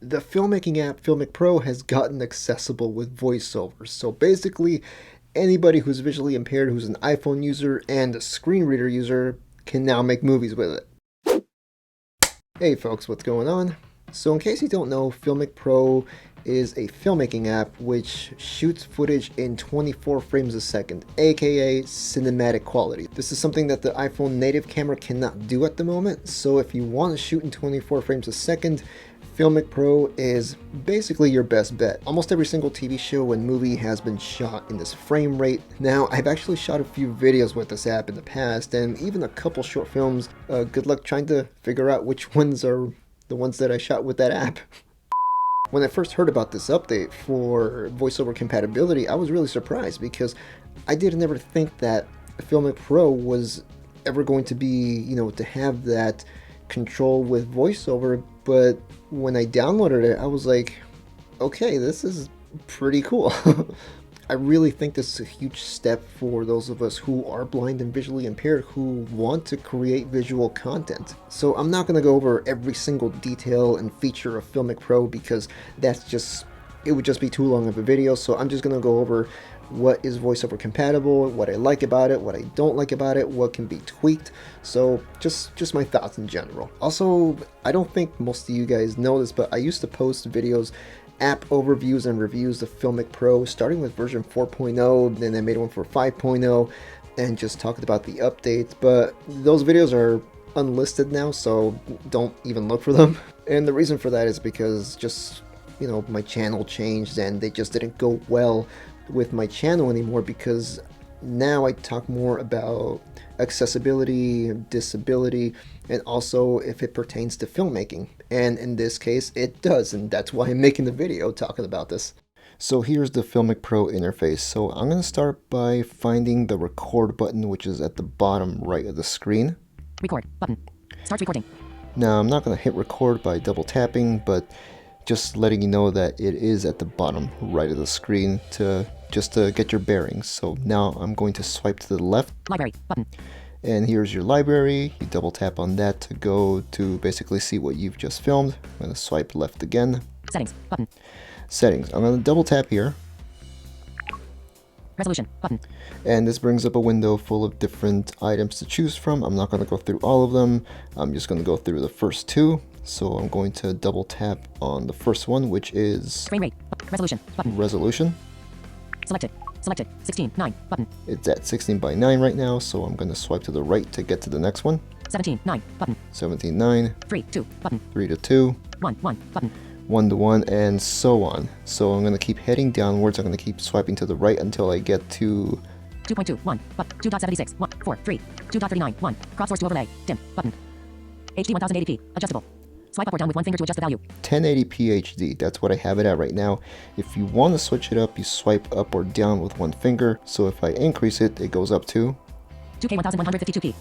The filmmaking app Filmic Pro has gotten accessible with voiceovers. So basically, anybody who's visually impaired, who's an iPhone user and a screen reader user, can now make movies with it. Hey folks, what's going on? So in case you don't know, Filmic Pro is a filmmaking app which shoots footage in 24 frames a second, aka cinematic quality. This is something that the iPhone native camera cannot do at the moment, so if you want to shoot in 24 frames a second, Filmic Pro is basically your best bet. Almost every single TV show and movie has been shot in this frame rate. Now, I've actually shot a few videos with this app in the past, and even a couple short films. Good luck trying to figure out which ones are the ones that I shot with that app. When I first heard about this update for voiceover compatibility, I was really surprised because I didn't ever think that Filmic Pro was ever going to be, to have that control with voiceover, but when I downloaded it, I was like, okay, this is pretty cool. I really think this is a huge step for those of us who are blind and visually impaired who want to create visual content. So I'm not going to go over every single detail and feature of Filmic Pro because it would just be too long of a video. So I'm just going to go over what is voiceover compatible, what I like about it, what I don't like about it, what can be tweaked. So just my thoughts in general. Also, I don't think most of you guys know this, but I used to post videos, app overviews and reviews of Filmic Pro, starting with version 4.0, then I made one for 5.0, and just talked about the updates, but those videos are unlisted now, so don't even look for them. And the reason for that is because my channel changed and they just didn't go well with my channel anymore, because now I talk more about accessibility, disability, and also if it pertains to filmmaking. And in this case, it does, and that's why I'm making the video talking about this. So here's the Filmic Pro interface. So I'm going to start by finding the record button, which is at the bottom right of the screen. Record button. Start recording. Now I'm not going to hit record by double tapping, but just letting you know that it is at the bottom right of the screen just to get your bearings. So now I'm going to swipe to the left. Library button. And here's your library. You double tap on that to go to basically see what you've just filmed. I'm going to swipe left again. Settings button. Settings. I'm going to double tap here. Resolution button. And this brings up a window full of different items to choose from. I'm not going to go through all of them. I'm just going to go through the first two. So I'm going to double tap on the first one, which is frame rate. Resolution button. Resolution. Selected. 16:9 button. It's at 16:9 right now, so I'm going to swipe to the right to get to the next one. 17:9 button. 17:9. 3:2 button. 3:2. 1:1 button. 1:1, and so on. So I'm going to keep heading downwards. I'm going to keep swiping to the right until I get to 2.2 1 but 2.76 1 4 3 2.39 1 crop source to overlay dim button. HD 1080p adjustable. Swipe up or down with one finger to adjust the value. 1080p HD, that's what I have it at right now. If you want to switch it up, you swipe up or down with one finger. So if I increase it, it goes up to 2K 1152p.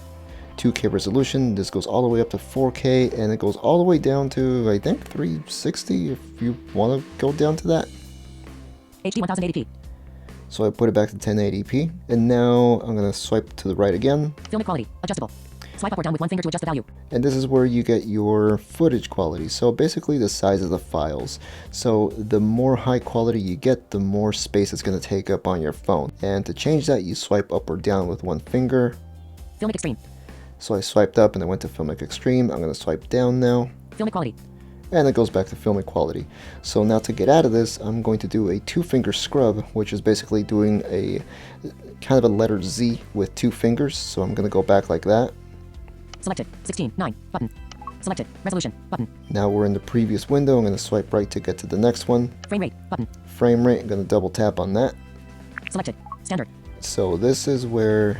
2K resolution. This goes all the way up to 4K, and it goes all the way down to, I think, 360 if you want to go down to that. HD 1080p. So I put it back to 1080p, and now I'm going to swipe to the right again. Film quality adjustable. Swipe up or down with one finger to adjust the value. And this is where you get your footage quality. So basically the size of the files. So the more high quality you get, the more space it's going to take up on your phone. And to change that, you swipe up or down with one finger. Filmic Extreme. So I swiped up and I went to Filmic Extreme. I'm going to swipe down now. Filmic Quality. And it goes back to Filmic Quality. So now to get out of this, I'm going to do a two-finger scrub, which is basically doing a kind of a letter Z with two fingers. So I'm going to go back like that. Selected. 16:9 button. Selected. Resolution button. Now we're in the previous window. I'm going to swipe right to get to the next one. Frame rate button. Frame rate. I'm going to double tap on that. Selected. Standard. So this is where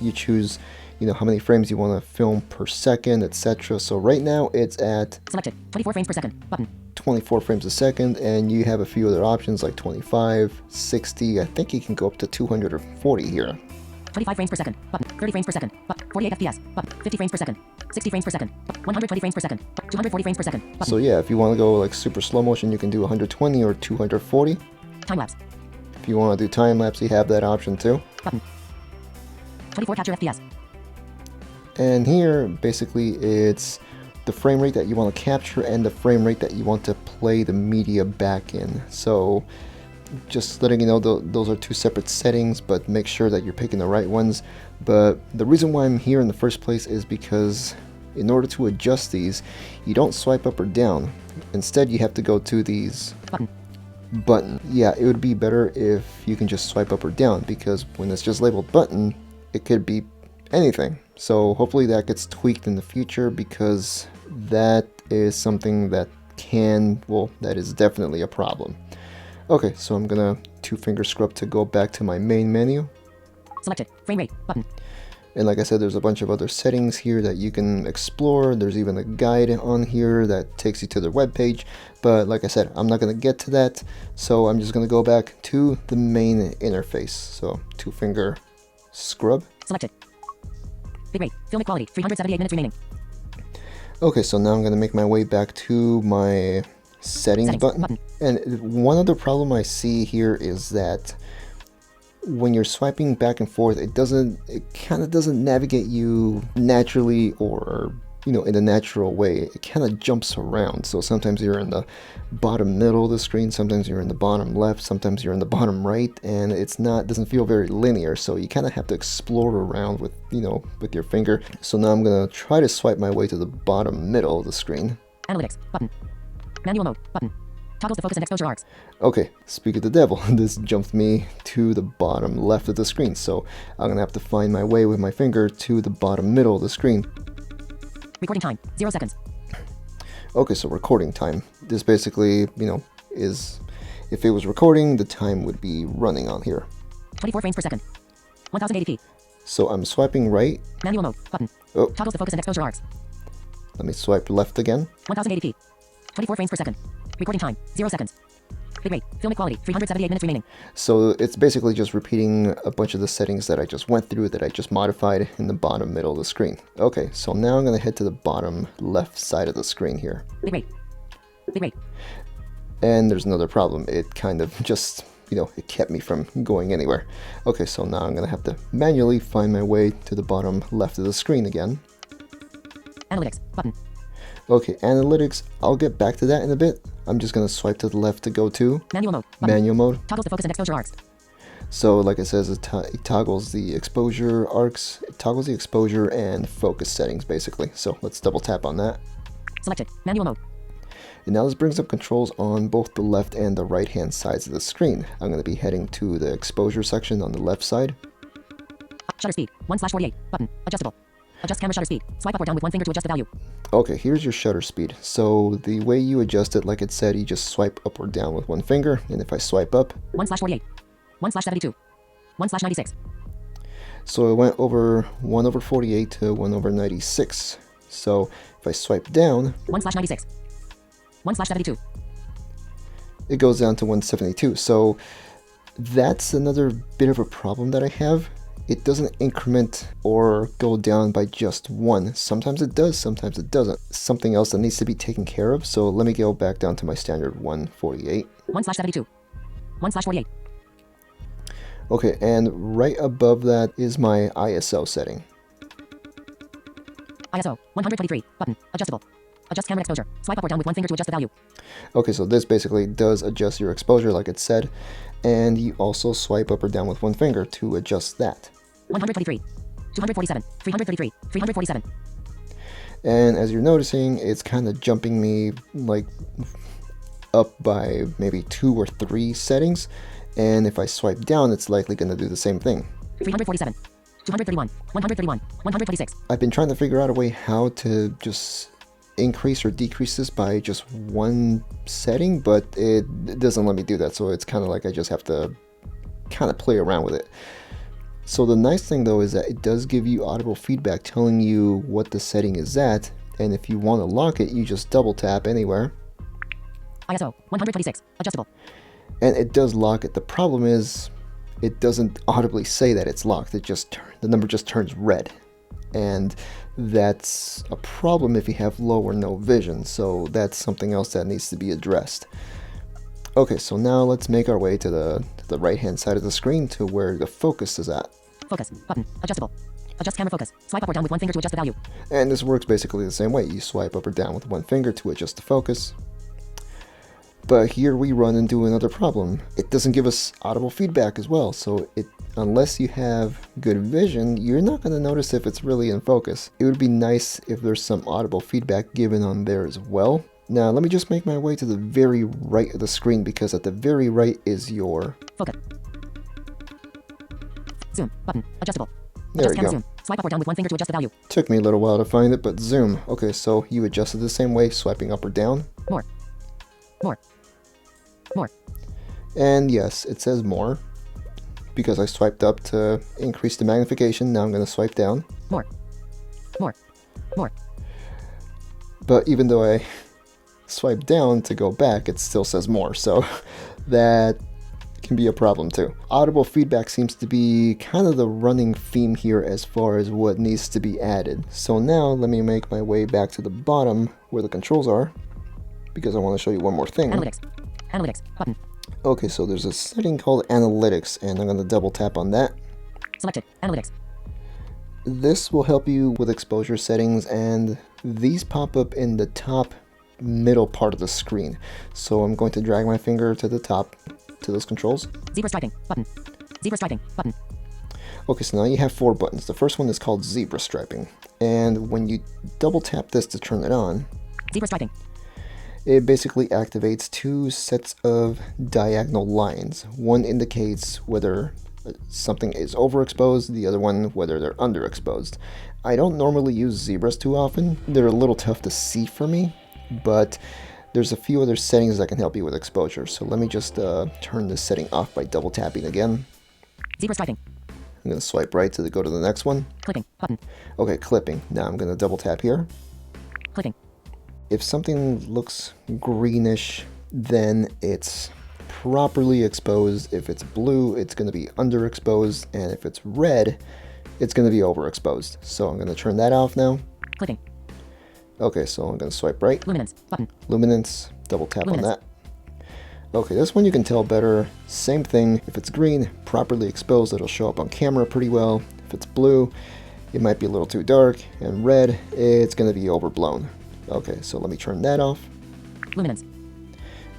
you choose, how many frames you want to film per second, etc. So right now it's at selected 24 frames per second button. 24 frames a second, and you have a few other options like 25, 60. I think you can go up to 240 here. 25 frames per second button. 30 frames per second button. 48 FPS button. 50 frames per second. 60 frames per second. 120 frames per second. 240 frames per second button. So yeah, if you want to go like super slow motion, you can do 120 or 240. Time lapse. If you want to do time lapse, you have that option too. Button. 24 capture FPS. And here, basically, it's the frame rate that you want to capture and the frame rate that you want to play the media back in. So just letting you know, those are two separate settings, but make sure that you're picking the right ones. But the reason why I'm here in the first place is because in order to adjust these, you don't swipe up or down. Instead, you have to go to these button. Yeah, it would be better if you can just swipe up or down, because when it's just labeled button, it could be anything. So hopefully that gets tweaked in the future, because that is something that that is definitely a problem. Okay, so I'm gonna two-finger scrub to go back to my main menu. Selected. Frame rate. Button. And like I said, there's a bunch of other settings here that you can explore. There's even a guide on here that takes you to their webpage. But like I said, I'm not going to get to that. So I'm just going to go back to the main interface. So two-finger scrub. Selected. Bitrate. Filmic quality. 378 minutes remaining. Okay, so now I'm going to make my way back to my settings button. And one other problem I see here is that when you're swiping back and forth, it kind of doesn't navigate you naturally, or in a natural way. It kind of jumps around. So sometimes you're in the bottom middle of the screen, sometimes you're in the bottom left, sometimes you're in the bottom right, and doesn't feel very linear. So you kind of have to explore around with your finger. So now I'm gonna try to swipe my way to the bottom middle of the screen. Analytics button. Manual mode button. Toggles the focus and exposure arcs. Okay, speak of the devil, this jumped me to the bottom left of the screen, so I'm gonna have to find my way with my finger to the bottom middle of the screen. Recording time, 0 seconds. Okay, so recording time. This basically, is, if it was recording, the time would be running on here. 24 frames per second. 1080p. So I'm swiping right. Manual mode button. Oh, Toggles the focus and exposure arcs. let me swipe left again. 1080p. 24 frames per second. Recording time, 0 seconds. Bitrate. Filmic quality, 378 minutes remaining. So it's basically just repeating a bunch of the settings that I just went through, that I just modified in the bottom middle of the screen. Okay, so now I'm going to head to the bottom left side of the screen here. Bitrate. Bitrate. And there's another problem. It kind of just, it kept me from going anywhere. Okay, so now I'm going to have to manually find my way to the bottom left of the screen again. Analytics button. Okay, analytics, I'll get back to that in a bit. I'm just going to swipe to the left to go to Manual mode button. Manual mode. Toggles the focus and exposure arcs. So like it says, it toggles the exposure arcs, it toggles the exposure and focus settings basically. So let's double tap on that. Selected. Manual mode. And now this brings up controls on both the left and the right hand sides of the screen. I'm going to be heading to the exposure section on the left side. Shutter speed, 1/48, button, adjustable. Adjust camera shutter speed. Swipe up or down with one finger to adjust the value. Okay, here's your shutter speed. So the way you adjust it, like it said, you just swipe up or down with one finger. And if I swipe up, 1/48, 1/72, 1/96. So it went over 1/48 to 1/96. So if I swipe down, 1/96, 1/72. it goes down to 172. So that's another bit of a problem that I have. It doesn't increment or go down by just one. Sometimes it does, sometimes it doesn't. Something else that needs to be taken care of. So let me go back down to my standard 148. 1/72, 1/48. Okay, and right above that is my ISO setting. ISO, 123, button, adjustable. Adjust camera exposure. Swipe up or down with one finger to adjust the value. Okay, so this basically does adjust your exposure like it said. And you also swipe up or down with one finger to adjust that. 123, 247, 333, 347. And as you're noticing, it's kind of jumping me like up by maybe 2 or 3 settings. And if I swipe down, it's likely going to do the same thing. 347, 231, 131, 126. I've been trying to figure out a way how to just increase or decrease this by just one setting, but it doesn't let me do that. So it's kind of like I just have to kind of play around with it. So the nice thing though is that it does give you audible feedback telling you what the setting is at, and if you want to lock it, you just double tap anywhere. ISO 126, adjustable. And it does lock it. The problem is it doesn't audibly say that it's locked. The number just turns red. And that's a problem if you have low or no vision. So that's something else that needs to be addressed. Okay, so now let's make our way to the right hand side of the screen to where the focus is at. Focus button, adjustable. Adjust camera focus. Swipe up or down with one finger to adjust the value. And this works basically the same way. You swipe up or down with one finger to adjust the focus. But here we run into another problem. It doesn't give us audible feedback as well, so unless you have good vision, you're not going to notice if it's really in focus. It would be nice if there's some audible feedback given on there as well. Now let me just make my way to the very right of the screen, because at the very right is your focus. Zoom button. Adjustable. There Adjust we go. zoom. Swipe up or down with one finger to adjust the value. Took me a little while to find it, but zoom. Okay, so you adjust it the same way, swiping up or down. More. More. More. And yes, it says more because I swiped up to increase the magnification. Now I'm going to swipe down. More. More. More. But even though I swipe down to go back, it still says more. So that can be a problem too. Audible feedback seems to be kind of the running theme here as far as what needs to be added. So now let me make my way back to the bottom where the controls are, because I want to show you one more thing. Analytics. Analytics button. Okay, so there's a setting called Analytics, and I'm going to double tap on that. Selected. Analytics. This will help you with exposure settings, and these pop up in the top middle part of the screen. So I'm going to drag my finger to the top to those controls. Zebra striping button. Zebra striping button. Okay, so now you have 4 buttons. The first one is called zebra striping, and when you double tap this to turn it on, zebra striping. It basically activates 2 sets of diagonal lines. One indicates whether something is overexposed, the other one whether they're underexposed. I don't normally use zebras too often. They're a little tough to see for me, but there's a few other settings that can help you with exposure. So let me just turn this setting off by double tapping again. Zebra striping. I'm going to swipe right to go to the next one. Clipping button. Okay, clipping. Now I'm going to double tap here. Clipping. If something looks greenish, then it's properly exposed. If it's blue, it's going to be underexposed. And if it's red, it's going to be overexposed. So I'm going to turn that off now. Clipping. Okay, so I'm going to swipe right. Luminance button. Luminance, double tap Luminance. on that. Okay, this one you can tell better. Same thing. If it's green, properly exposed, it'll show up on camera pretty well. If it's blue, it might be a little too dark. And red, it's going to be overblown. Okay, so let me turn that off. Luminance.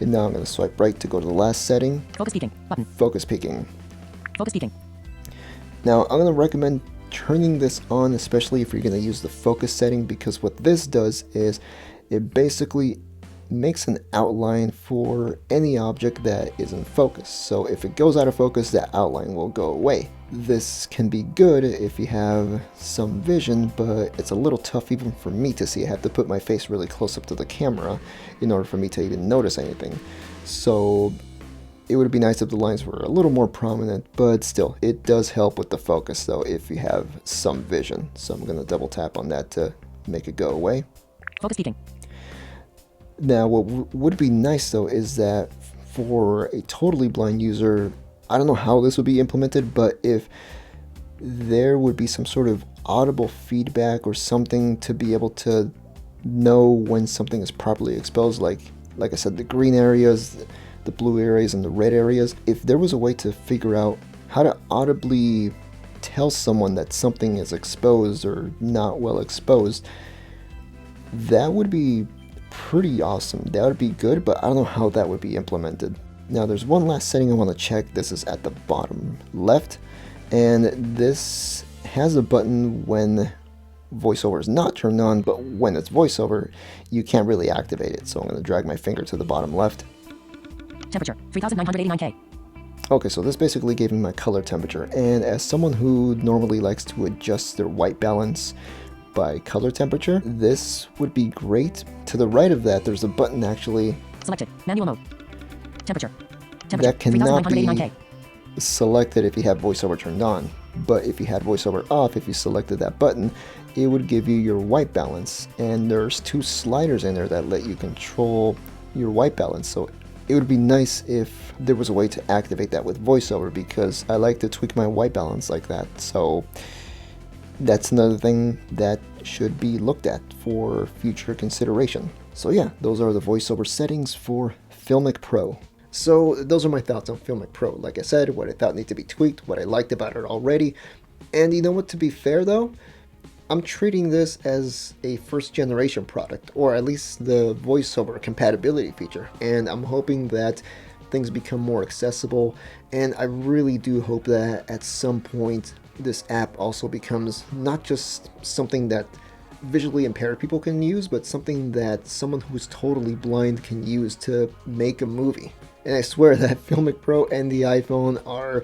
And now I'm going to swipe right to go to the last setting. Focus peaking button. Focus peaking. Focus peaking. Now I'm going to recommend turning this on, especially if you're going to use the focus setting, because what this does is it basically makes an outline for any object that is in focus. So if it goes out of focus, that outline will go away. This can be good if you have some vision, but it's a little tough even for me to see. I have to put my face really close up to the camera in order for me to even notice anything. So it would be nice if the lines were a little more prominent, but still, it does help with the focus though if you have some vision. So I'm going to double tap on that to make it go away. Focus peaking. Now, what would be nice though is that for a totally blind user, I don't know how this would be implemented, but if there would be some sort of audible feedback or something to be able to know when something is properly exposed, like I said, the green areas, the blue areas, and the red areas, if there was a way to figure out how to audibly tell someone that something is exposed or not well exposed, that would be pretty awesome. That would be good, but I don't know how that would be implemented. Now there's one last setting I want to check. This is at the bottom left, and this has a button when VoiceOver is not turned on, but when it's VoiceOver, you can't really activate it. So I'm going to drag my finger to the bottom left. Temperature 3989K. Okay, so this basically gave me my color temperature, and as someone who normally likes to adjust their white balance by color temperature, this would be great. To the right of that, there's a button actually Selected. Manual mode. Temperature. that cannot be 3989K. selected if you have VoiceOver turned on. But if you had VoiceOver off, if you selected that button, it would give you your white balance. And there's 2 sliders in there that let you control your white balance. So it would be nice if there was a way to activate that with VoiceOver, because I like to tweak my white balance like that. So that's another thing that should be looked at for future consideration. So yeah, those are the VoiceOver settings for Filmic Pro. So those are my thoughts on Filmic Pro. Like I said, what I thought needed to be tweaked, what I liked about it already. And you know what, to be fair though, I'm treating this as a first generation product, or at least the voiceover compatibility feature, and I'm hoping that things become more accessible, and I really do hope that at some point this app also becomes not just something that visually impaired people can use, but something that someone who's totally blind can use to make a movie. And I swear that Filmic Pro and the iPhone are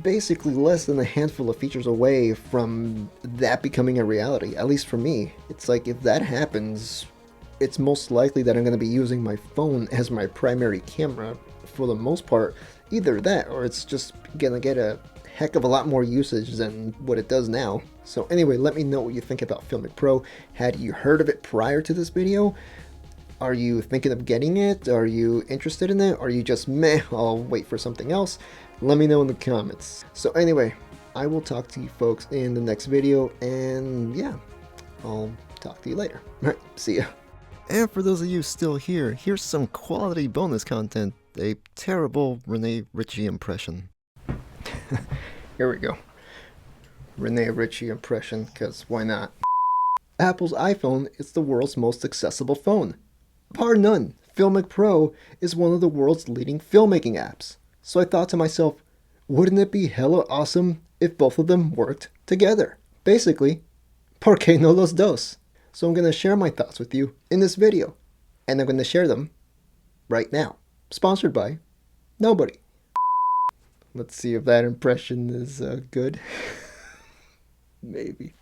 basically less than a handful of features away from that becoming a reality, at least for me. It's like, if that happens, it's most likely that I'm going to be using my phone as my primary camera for the most part. Either that, or it's just going to get a heck of a lot more usage than what it does now. So anyway, let me know what you think about Filmic Pro. Had you heard of it prior to this video? Are you thinking of getting it? Are you interested in it? Or are you just meh, I'll wait for something else? Let me know in the comments. So anyway, I will talk to you folks in the next video, and yeah, I'll talk to you later. Alright, see ya. And for those of you still here, here's some quality bonus content. A terrible Rene Ritchie impression. Here we go. Rene Ritchie impression, because why not? Apple's iPhone is the world's most accessible phone. Bar none, Filmic Pro is one of the world's leading filmmaking apps. So I thought to myself, wouldn't it be hella awesome if both of them worked together? Basically, ¿por qué no los dos? So I'm going to share my thoughts with you in this video, and I'm going to share them right now. Sponsored by nobody. Let's see if that impression is good. Maybe.